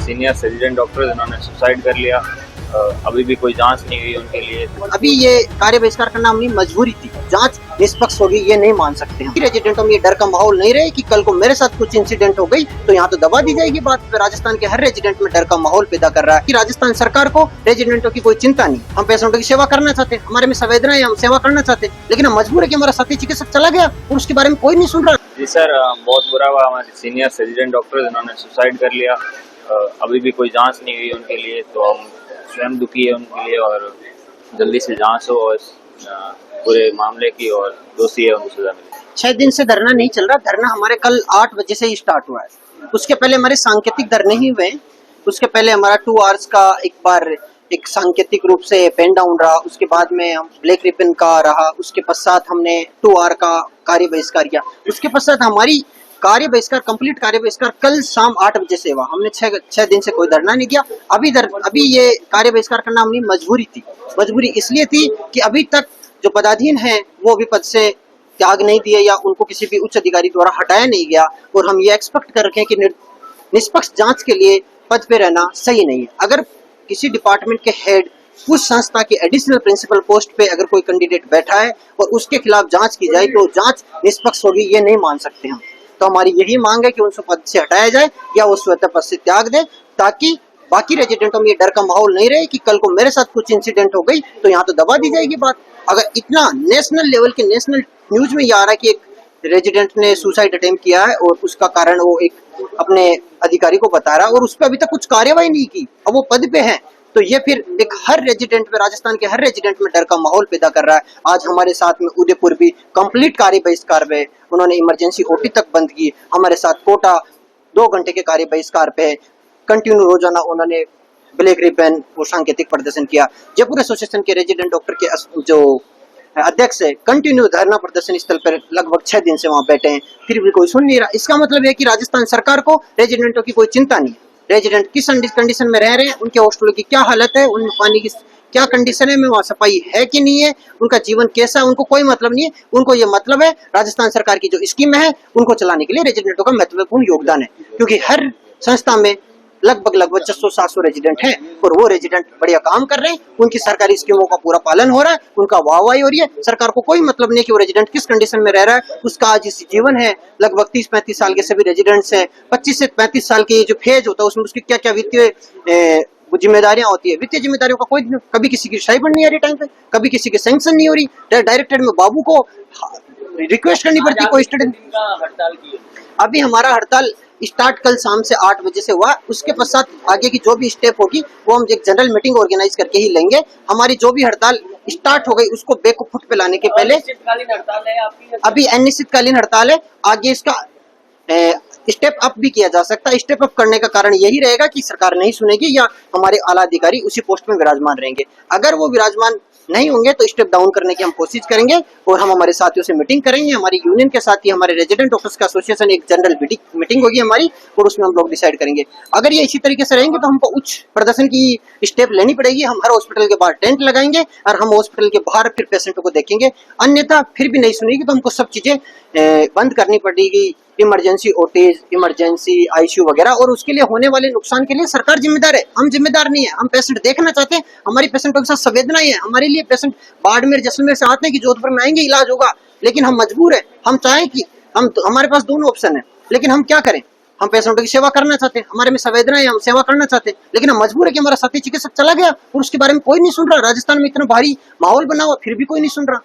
Senior resident doctor जिन्होंने suicide कर लिया। अभी भी कोई जांच नहीं हुई उनके लिए। अभी ये कार्य बहिष्कार करना हमारी मजबूरी थी, जांच निष्पक्ष होगी ये नहीं मान सकते हम। रेजिडेंटों में ये डर का माहौल नहीं रहे कि कल को मेरे साथ कुछ इंसिडेंट हो गई तो यहाँ तो दबा दी जाएगी बात। राजस्थान के हर रेजिडेंट में डर का माहौल पैदा कर रहा है कि राजस्थान सरकार को रेजिडेंटों की कोई चिंता नहीं। हम पेशेंटों की सेवा करना चाहते हैं, हमारे में संवेदना है, हम सेवा करना चाहते हैं, लेकिन हम मजबूर है कि हमारा साथी चिकित्सक चला गया और उसके बारे में कोई नहीं सुन रहा। जी सर, बहुत बुरा हुआ। हमारे सीनियर रेजिडेंट डॉक्टर जिन्होंने सुसाइड कर लिया। अभी भी कोई जांच नहीं हुई उनके लिए, तो हम स्वयं दुखी है उनके लिए और जल्दी से जांच हो और पूरे मामले की और दोषी है उनको सजा मिले। 6 दिन से धरना नहीं चल रहा। धरना हमारे कल 8 बजे से ही स्टार्ट हुआ है। उसके पहले हमारे सांकेतिक धरने ही हुए। उसके पहले हमारा 2 आवर्स का एक बार एक सांकेतिक रूप से पेन डाउन रहा। उसके बाद में हम ब्लैक रिबन का रहा। उसके पश्चात हमने 2 आवर का कार्य बहिष्कार किया। उसके पश्चात हमारी कार्य बहिष्कार कंप्लीट कार्य बहिष्कार कल शाम 8 बजे से हुआ। हमने 6 दिन से कोई धरना नहीं किया। अभी ये कार्य बहिष्कार करना हमारी मजबूरी थी। मजबूरी इसलिए थी कि अभी तक जो पदाधीन हैं वो भी पद से त्याग नहीं दिए या उनको किसी भी उच्च अधिकारी द्वारा हटाया नहीं गया, और हम ये एक्सपेक्ट कर रखे हैं कि निष्पक्ष जांच के लिए पद पे रहना सही नहीं है। अगर किसी डिपार्टमेंट के हेड उस संस्था के एडिशनल प्रिंसिपल पोस्ट पे अगर कोई कैंडिडेट बैठा है और उसके खिलाफ जांच की जाए तो जांच निष्पक्ष होगी ये नहीं मान सकते हम। तो हमारी यही मांग है कि उनको पद से हटाया जाए या वो स्वतः पद से त्याग दे, ताकि बाकी रेजिडेंटों में ये डर का माहौल नहीं रहे कि कल को मेरे साथ कुछ इंसिडेंट हो गई तो यहाँ तो दबा दी जाएगी बात। अगर इतना नेशनल लेवल के नेशनल न्यूज में ये आ रहा है कि एक रेजिडेंट ने सुसाइड अटेम्प्ट किया है और उसका कारण वो एक अपने अधिकारी को बता रहा है और उस पर अभी तक कुछ कार्यवाही नहीं की, अब वो पद पे है, तो ये फिर एक हर रेजिडेंट में, राजस्थान के हर रेजिडेंट में डर का माहौल पैदा कर रहा है। आज हमारे साथ में उदयपुर भी कंप्लीट कार्य बहिष्कार पे, उन्होंने इमरजेंसी ओटी तक बंद की। हमारे साथ कोटा 2 घंटे के कार्य बहिष्कार पे कंटिन्यू रोजाना उन्होंने ब्लैक रिबन और सांकेतिक प्रदर्शन किया। जयपुर एसोसिएशन के रेजिडेंट डॉक्टर के जो अध्यक्ष है कंटिन्यू धरना प्रदर्शन स्थल पर लगभग 6 दिन से वहां बैठे हैं, फिर भी कोई सुन नहीं रहा। इसका मतलब है कि राजस्थान सरकार को रेजिडेंटों की कोई चिंता नहीं है। रेजिडेंट किस कंडीशन में रह रहे हैं, उनके हॉस्टलों की क्या हालत है, उनमें पानी की क्या कंडीशन है, में वहाँ सफाई है कि नहीं है, उनका जीवन कैसा है, उनको कोई मतलब नहीं है। उनको ये मतलब है राजस्थान सरकार की जो स्कीम है उनको चलाने के लिए रेजिडेंटों का महत्वपूर्ण योगदान है, क्योंकि हर संस्था में लगभग 600-700 रेजिडेंट हैं और वो रेजिडेंट बढ़िया काम कर रहे हैं। उनकी सरकारी स्कीमों का पूरा पालन हो रहा है, उनका वाहवाही हो रही है। सरकार को कोई मतलब नहीं कि वो रेजिडेंट किस कंडीशन में रह रहा है, उसका आज इस जीवन है। लगभग 30-35 साल के सभी रेजिडेंट्स हैं। 25 से 35 साल के जो फेज होता है उसमें उसकी क्या क्या वित्तीय जिम्मेदारियां होती है। वित्तीय जिम्मेदारियों का कोई, कभी किसी की स्टाइपेंड नहीं आ रही टाइम पे, कभी किसी की सैंक्शन नहीं हो रही। डायरेक्टर में बाबू को रिक्वेस्ट करनी पड़ती कोई स्टूडेंट। अभी हमारा हड़ताल स्टार्ट कल शाम से 8 बजे से हुआ। उसके पश्चात आगे की जो भी स्टेप होगी वो हम एक जनरल मीटिंग ऑर्गेनाइज करके ही लेंगे। हमारी जो भी हड़ताल स्टार्ट हो गई उसको बेवकूफ पे लाने के पहले, अभी अनिश्चितकालीन हड़ताल है, आगे इसका स्टेप अप भी किया जा सकता है। स्टेप अप करने का कारण यही रहेगा कि सरकार नहीं सुनेगी या हमारे आला अधिकारी उसी पोस्ट में विराजमान रहेंगे। अगर वो विराजमान नहीं होंगे तो स्टेप डाउन करने की हम कोशिश करेंगे और हम हमारे साथियों से मीटिंग करेंगे। हमारी यूनियन के साथ ही हमारे रेजिडेंट डॉक्टर्स का एसोसिएशन एक जनरल मीटिंग होगी हमारी, और उसमें हम लोग डिसाइड करेंगे। अगर ये इसी तरीके से रहेंगे तो हमको उच्च प्रदर्शन की स्टेप लेनी पड़ेगी। हम हर हॉस्पिटल के बाहर टेंट लगाएंगे और हम हॉस्पिटल के बाहर फिर पेशेंटों को देखेंगे। अन्यथा फिर भी नहीं सुनेगी तो हमको सब चीजें बंद करनी पड़ेगी। इमरजेंसी ओटीज, इमरजेंसी आईसीयू वगैरह, और उसके लिए होने वाले नुकसान के लिए सरकार जिम्मेदार है, हम जिम्मेदार नहीं है। हम पेशेंट देखना चाहते हैं, हमारी पेशेंटों के साथ संवेदना है। हमारे लिए पेशेंट बाड़मेर जैसलमेर से आते हैं कि जोधपुर में आएंगे इलाज होगा, लेकिन हम मजबूर है। हम चाहें कि हमारे पास दोनों ऑप्शन है, लेकिन हम क्या करें। हम पेशेंटों की सेवा करना चाहते हैं, हमारे में संवेदना है, हम सेवा करना चाहते हैं, लेकिन हम मजबूर है कि हमारा साथी चिकित्सक चला गया और उसके बारे में कोई नहीं सुन रहा। राजस्थान में इतना भारी माहौल बना हुआ फिर भी कोई नहीं सुन रहा।